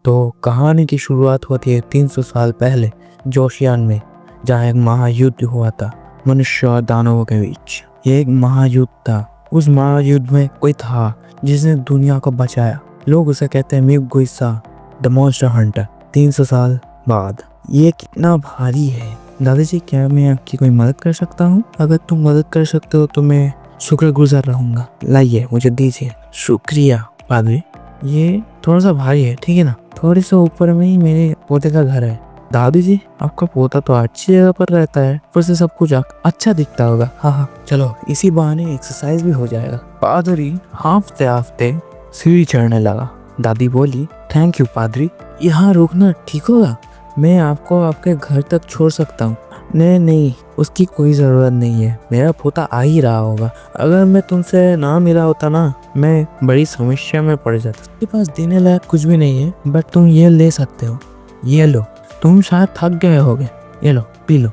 तो कहानी की शुरुआत होती है 300 साल पहले जोशियान में, जहाँ एक महायुद्ध हुआ था मनुष्य और दानवों के बीच। ये एक महायुद्ध था। उस महायुद्ध में कोई था जिसने दुनिया को बचाया। लोग उसे कहते हैं म्यूगुइसा द मॉन्स्टर हंटर। 300 साल बाद ये कितना भारी है। दादाजी, क्या मैं आपकी कोई मदद कर सकता हूँ? अगर तुम मदद कर सकते हो तो मैं शुक्रगुजार रहूंगा। लाइए, मुझे दीजिए। शुक्रिया पादरी, ये थोड़ा सा भारी है, ठीक है ना? थोड़ी सा ऊपर में ही मेरे पोते का घर है। दादी जी, आपका पोता तो अच्छी जगह पर रहता है, ऊपर से सब कुछ अच्छा दिखता होगा। हाँ, चलो इसी बहाने एक्सरसाइज भी हो जाएगा। पादरी हाफते हाफते सीढ़ी चढ़ने लगा। दादी बोली, थैंक यू पादरी, यहाँ रुकना ठीक होगा? मैं आपको आपके घर तक छोड़ सकता हूँ। नहीं, उसकी कोई ज़रूरत नहीं है, मेरा पोता आ ही रहा होगा। अगर मैं तुमसे ना मिला होता ना, मैं बड़ी समस्या में पड़ जाता। मेरे पास देने लायक कुछ भी नहीं है, बट तुम ये ले सकते हो। ये लो, तुम शायद थक गए होगे, ये लो पी लो।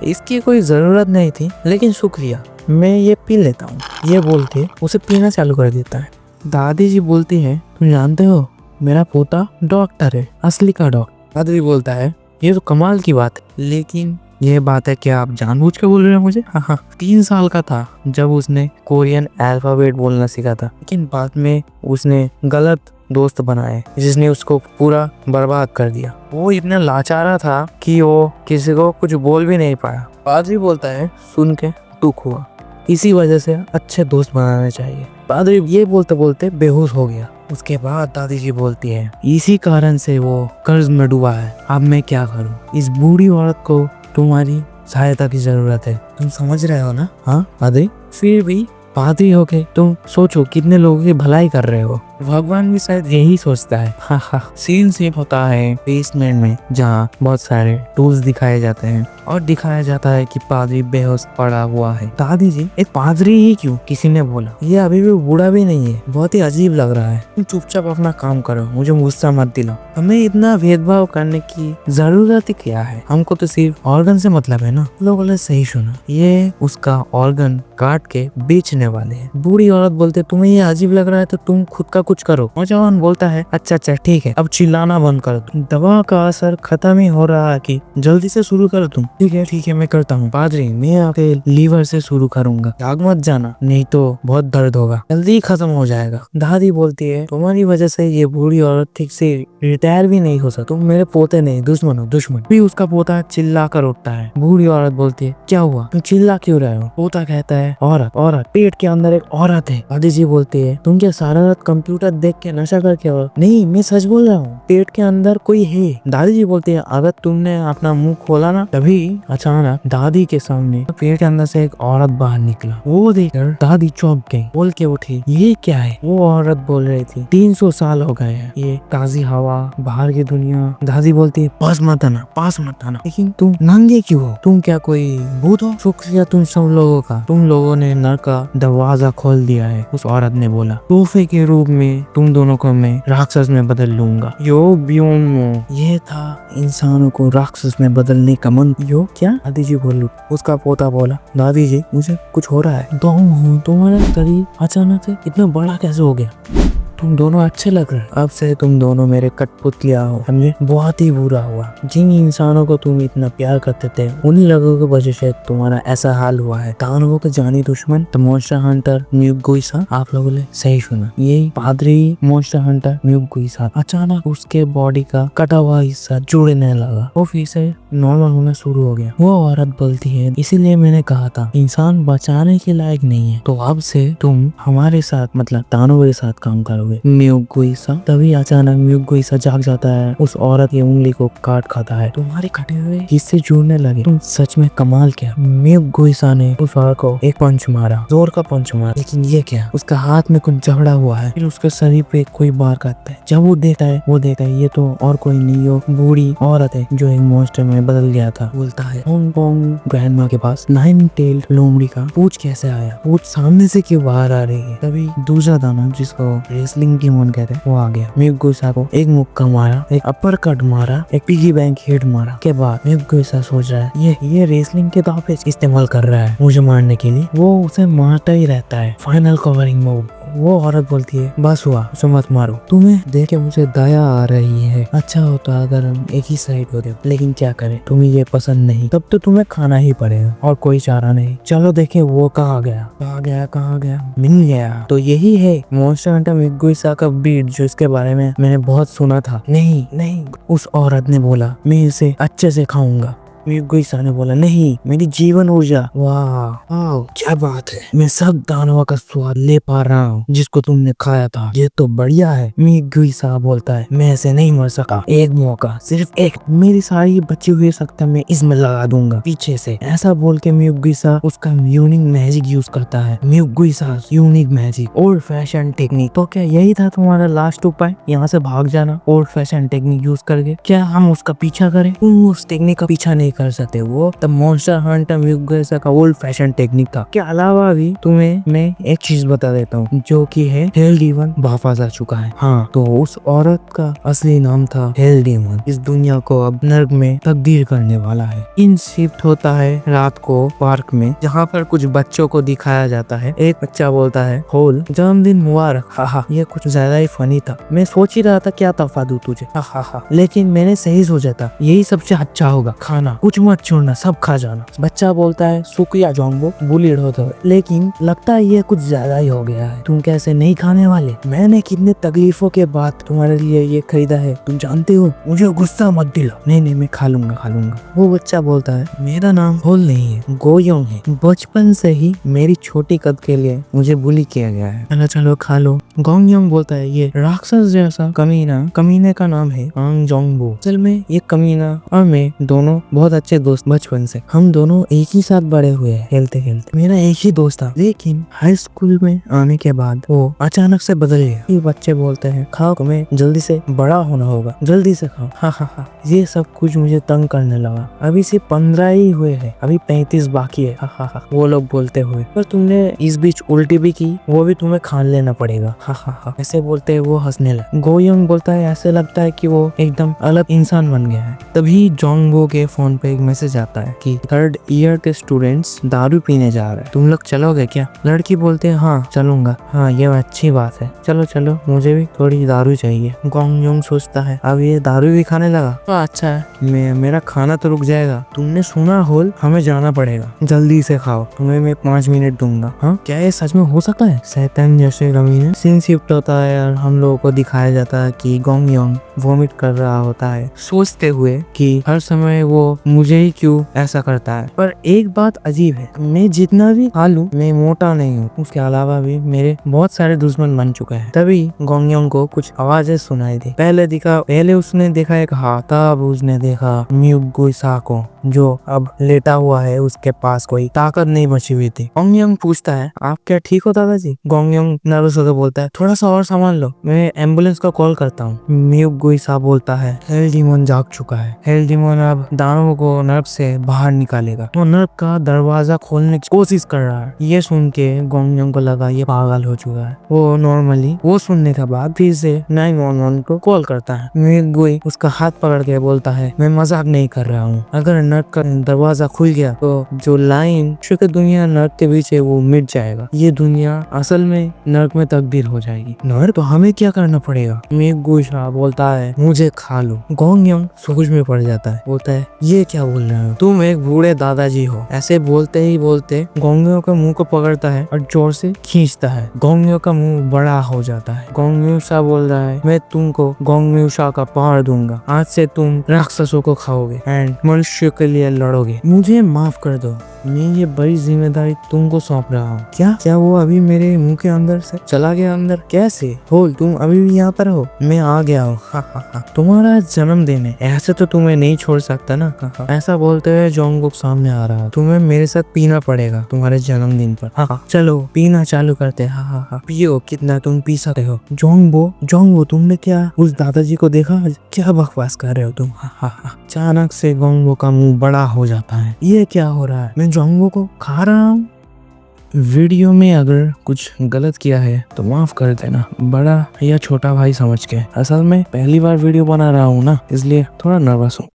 इसकी कोई ज़रूरत नहीं थी, लेकिन शुक्रिया, मैं ये पी लेता हूँ। ये बोल के उसे पीना चालू कर देता है। दादी जी बोलती है, तुम जानते हो मेरा पोता डॉक्टर है, असली का डॉक्टर। दादी बोलता है, ये तो कमाल की बात है, लेकिन ये बात है कि आप जानबूझ के बोल रहे हैं मुझे? हाँ, 3 साल का था जब उसने कोरियन अल्फाबेट बोलना सीखा था, लेकिन बाद में उसने गलत दोस्त बनाए जिसने उसको पूरा बर्बाद कर दिया। वो इतना लाचारा था कि वो किसी को कुछ बोल भी नहीं पाया। पादरी बोलता है, सुन के दुख हुआ, इसी वजह से अच्छे दोस्त बनाने चाहिए। पादरी ये बोलते बोलते बेहोश हो गया। उसके बाद दादी जी बोलती है, इसी कारण से वो कर्ज में डूबा है। अब मैं क्या करूं? इस बूढ़ी औरत को तुम्हारी सहायता की जरूरत है, तुम समझ रहे हो ना? हाँ पादरी, फिर भी पादरी होके तुम सोचो कितने लोगों की भलाई कर रहे हो। भगवान भी शायद यही सोचता है। हाँ, सीन सेम होता है बेसमेंट में, जहाँ बहुत सारे टूल्स दिखाए जाते हैं और दिखाया जाता है कि पादरी बेहोश पड़ा हुआ है। दादी जी, एक पादरी ही क्यों? किसी ने बोला, ये अभी भी बूढ़ा भी नहीं है, बहुत ही अजीब लग रहा है। तुम चुपचाप अपना काम करो, मुझे गुस्सा मत दिलाओ। हमें इतना भेदभाव करने की जरूरत ही क्या है? हमको तो सिर्फ ऑर्गन से मतलब है ना। लोगों ने सही सुना, ये उसका ऑर्गन काट के बेचने वाले हैं। बूढ़ी औरत बोलते, तुम्हें ये अजीब लग रहा है तो तुम खुद का कुछ करो। नौजवान बोलता है, अच्छा ठीक है, अब चिल्लाना बंद कर दो, दवा का असर खत्म ही हो रहा है कि जल्दी से शुरू करो तुम। ठीक है मैं करता हूँ। पादरी, मैं आपके लीवर से शुरू करूंगा, आग मत जाना, नहीं तो बहुत दर्द होगा, जल्दी खत्म हो जाएगा। दादी बोलती है, तुम्हारी वजह से ये बूढ़ी औरत ठीक से रिटायर भी नहीं हो सकती। तुम मेरे पोते नहीं, दुश्मन हो, दुश्मन। भी उसका पोता चिल्ला कर उठता है। बूढ़ी औरत बोलती है, क्या हुआ, तुम चिल्ला क्यों रहे हो? पोता कहता है, औरत, पेट के अंदर एक औरत है। दादी जी बोलती है, तुम क्या सारा रात कंप्यूटर देख के नशा करके हो? नहीं, मैं सच बोल रहा हूँ, पेट के अंदर कोई है। दादी जी बोलती है, अगर तुमने अपना मुंह खोला ना, तभी अचानक दादी के सामने पेट के अंदर से एक औरत बाहर निकला। वो देखकर दादी चौंक गई, बोल के उठी, ये क्या है? वो औरत बोल रही थी, 300 साल हो गए हैं, ये ताजी हवा, बाहर की दुनिया। दादी बोलती है, पास मत आना, लेकिन तुम नंगे क्यों हो? तुम क्या कोई भूत हो? शुक्रिया तुम सब लोगों का, तुम लोगों ने नर का दरवाजा खोल दिया है। उस औरत ने बोला, तोहफे के रूप में तुम दोनों को मैं राक्षस में बदल लूंगा। ये था इंसानों को राक्षस में बदलने का मन। क्या? दादी जी बोल, उसका पोता बोला, दादी जी मुझे कुछ हो रहा है। तुम्हारा शरीर अचानक से इतना बड़ा कैसे हो गया? तुम दोनों अच्छे लग रहे हो। अब से तुम दोनों मेरे कठपुतलियां हो। समझे? बहुत ही बुरा हुआ। जिन इंसानों को तुम इतना प्यार करते थे, उन्हीं लोगों की वजह से तुम्हारा ऐसा हाल हुआ है। दानवों के जानी दुश्मन द मॉन्स्टर हंटर म्यूगुइसा। आप लोगों ने सही सुना, यही पादरी मॉन्स्टर हंटर म्यूगुइसा। अचानक उसके बॉडी का कटा हुआ हिस्सा जुड़ने लगा, वो फिर से नॉर्मल होना शुरू हो गया। वो औरत बोलती है, इसीलिए मैंने कहा था इंसान बचाने के लायक नहीं है, तो अब से तुम हमारे साथ, मतलब दानवों के साथ काम करो। म्यूगुइसा। तभी अचानक म्यूगुइसा जाग जाता है, उस औरत की उंगली को काट खाता है। तुम्हारे कटे हुए हिस्से जुड़ने लगे, तुम सच में कमाल किया। म्यूगुइसा ने उस औरत को एक पंच मारा, जोर का पंच मारा, लेकिन ये क्या, उसका हाथ में कुछ जबड़ा हुआ है। फिर उसके शरीर पे कोई बार करता है। जब वो देखता है ये तो और कोई नहीं, हो बूढ़ी औरत है जो एक मॉन्स्टर में बदल गया था। बोलता है, ग्रैंडमा के पास 9 टेल्ड लोमड़ी का पूंछ कैसे आया? पूंछ सामने से क्यों बाहर आ रही है? तभी दूसरा दानव, जिसको रेसलिंग की मन कहते हैं, वो आ गया। म्यूगुइसा को एक मुक्का मारा, एक अपर कट मारा, एक पिगी बैंक हिट मारा के बाद म्यूगुइसा सोच रहा है ये रेसलिंग के तौर पे इस्तेमाल कर रहा है मुझे मारने के लिए। वो उसे मारता ही रहता है। फाइनल कवरिंग मूव वो औरत बोलती है बस हुआ, उसे मत मारो, तुम्हें देख के मुझे दया आ रही है। अच्छा होता अगर हम एक ही साइड होते, लेकिन क्या करें, तुम्हें ये पसंद नहीं, तब तो तुम्हें खाना ही पड़ेगा और कोई चारा नहीं। चलो देखें वो कहाँ गया, मिल गया। तो यही है मॉन्स्टर हंटर मिगुइसा का बीट, जो इसके बारे में मैंने बहुत सुना था। नहीं, उस औरत ने बोला मैं इसे अच्छे से खाऊंगा। मिगुइसा ने बोला नहीं, मेरी जीवन ऊर्जा। वाह क्या बात है, मैं सब दानवों का स्वाद ले पा रहा हूँ जिसको तुमने खाया था, ये तो बढ़िया है। मिगुइसा बोलता है मैं ऐसे नहीं मर सका, एक मौका, सिर्फ एक, मेरी सारी बची हुई शक्ति मैं इसमें लगा दूंगा पीछे से। ऐसा बोल के मिगुइसा उसका यूनिक मैजिक यूज करता है। मिगुइसा unique magic, old fashion technique. तो क्या यही था तुम्हारा लास्ट उपाय, यहाँ से भाग जाना ओल्ड फैशन टेक्निक यूज करके? क्या हम उसका पीछा करें? तुम उस टेक्निक का पीछा नहीं कर सकते, वो द मॉन्स्टर हंटर मिगुइसा का ओल्ड फैशन टेक्निक था। के अलावा भी तुम्हें मैं एक चीज बता देता हूँ, जो कि है हेल डीमन वापस आ चुका है। हाँ, तो उस औरत का असली नाम था हेल डीमन। इस दुनिया को अब नर्क में तब्दील करने वाला है। इन शिफ्ट होता है रात को पार्क में, जहाँ पर कुछ बच्चों को दिखाया जाता है। एक बच्चा बोलता है होल जन्मदिन मुबारक। हा, ये कुछ ज्यादा ही फनी था। मैं सोच ही रहा था क्या तोहफा दूं तुझे, हा, लेकिन मैंने सही सोचा था, यही सबसे अच्छा होगा, खाना, कुछ मत छोड़ना, सब खा जाना। बच्चा बोलता है शुक्रिया जोंगो, बुलीड होता है, लेकिन लगता है ये कुछ ज्यादा ही हो गया है। तुम कैसे नहीं खाने वाले? मैंने कितने तकलीफों के बाद तुम्हारे लिए ये खरीदा है, तुम जानते हो। मुझे गुस्सा मत दिलाओ। नहीं, मैं खा लूंगा। वो बच्चा बोलता है मेरा नाम होल नहीं है, गोयोंग है। बचपन से ही मेरी छोटी कद के लिए मुझे बुली किया गया है। चलो खा लो। गोयोंग बोलता है ये राक्षस जैसा कमीने का नाम है आंग जोंगबो। असल में ये कमीना और मैं दोनों बहुत अच्छे दोस्त बचपन से। हम दोनों एक ही साथ बड़े हुए हैं, खेलते खेलते। मेरा एक ही दोस्त था, लेकिन हाई स्कूल में आने के बाद वो अचानक से बदल गया। ये बच्चे बोलते हैं खाओ, तुम्हें जल्दी से बड़ा होना होगा, जल्दी से खाओ। हा, ये सब कुछ मुझे तंग करने लगा। अभी सिर्फ 15 ही हुए हैं, अभी 35 बाकी है। हा, वो लोग बोलते हुए। पर तुमने इस बीच उल्टी भी की, वो भी तुम्हें खान लेना पड़ेगा। हा, ऐसे बोलते है वो हंसने लगा। गोयोंग बोलता है ऐसे लगता है कि वो एकदम अलग इंसान बन गया है। तभी जोंगबो के फोन पे एक मैसेज आता है कि 3rd ईयर के स्टूडेंट्स दारू पीने जा रहे हैं, तुम लोग चलोगे क्या? लड़की बोलते हैं हाँ चलूंगा। हाँ, ये अच्छी बात है, चलो, मुझे भी थोड़ी दारू चाहिए। गोयोंग सोचता है अब ये दारू भी खाने लगा तो अच्छा है, मेरा खाना तो रुक जाएगा। तुमने सुना होल, हमें जाना पड़ेगा, जल्दी से खाओ, तुम्हें मैं 5 मिनट दूंगा। हाँ, क्या ये सच में हो सकता है? शैतान जैसे कमीने। सीन शिफ्ट होता है और हम लोगों को दिखाया जाता है कि गोयोंग वॉमिट कर रहा होता है, सोचते हुए कि हर समय वो मुझे ही क्यों ऐसा करता है। पर एक बात अजीब है, मैं जितना भी खा लूं मैं मोटा नहीं हूँ। उसके अलावा भी मेरे बहुत सारे दुश्मन बन चुके हैं। तभी गोयोंग को कुछ आवाजें सुनाई दी। पहले उसने देखा एक हाथ, तब उसने देखा मिगुइसा को, जो अब लेटा हुआ है, उसके पास कोई ताकत नहीं बची हुई थी। गोयोंग पूछता है आप क्या ठीक हो दादाजी? गोयोंग नर्वस होकर बोलता है थोड़ा सा और संभाल लो, मैं एम्बुलेंस को कॉल करता हूँ। मिगुइसा बोलता है हेल डीमन जाग चुका है। हेल डीमन अब दानवों को नर्क से बाहर निकालेगा। वो नर्क का दरवाजा खोलने की कोशिश कर रहा है। ये सुन के गोयोंग को लगा ये पागल हो चुका है। वो सुनने के बाद फिर से 911 को कॉल करता है। मिगुइ उसका हाथ पकड़ के बोलता है मैं मजाक नहीं कर रहा हूँ, अगर नर्क का दरवाजा खुल गया तो जो लाइन शुक्र दुनिया नर्क के बीच है वो मिट जाएगा। ये दुनिया असल में नर्क में तब्दील हो जाएगी। नर्क तो हमें क्या करना पड़ेगा? मिगुइसा बोलता है मुझे खा लो। गोयोंग सोच में पड़ जाता है, बोलता है ये क्या बोल रहे हो, तुम एक बूढ़े दादाजी हो। ऐसे बोलते ही बोलते गोयोंग के मुंह को पकड़ता है और जोर से खींचता है। गोयोंग का मुंह बड़ा हो जाता है। गोयोंग बोल रहा है मैं तुमको गोयोंग का पावर दूंगा, आज से तुम राक्षसों को खाओगे एंड मनुष्य के लिए लड़ोगे। मुझे माफ कर दो, मैं ये बड़ी जिम्मेदारी तुमको सौंप रहा हूँ। क्या वो अभी मेरे मुंह के अंदर से चला गया अंदर? कैसे होल, तुम अभी भी यहाँ पर हो? मैं आ गया हूँ। तुम्हारा जन्मदिन है, ऐसे तो तुम्हें नहीं छोड़ सकता ना। ऐसा बोलते हुए जोंगबो सामने आ रहा है। तुम्हें मेरे साथ पीना पड़ेगा तुम्हारे जन्मदिन पर। हाँ, चलो पीना चालू करते हैं। हाँ, पियो, कितना तुम पी सकते हो। जोंगबो तुमने क्या उस दादाजी को देखा? क्या बकवास कर रहे हो तुम? अचानक से जोंगबो का मुंह बड़ा हो जाता है। ये क्या हो रहा है? मैं जोंगबो को खा रहा हूँ। वीडियो में अगर कुछ गलत किया है तो माफ कर देना, बड़ा या छोटा भाई समझ के। असल में पहली बार वीडियो बना रहा हूँ ना, इसलिए थोड़ा नर्वस हूँ।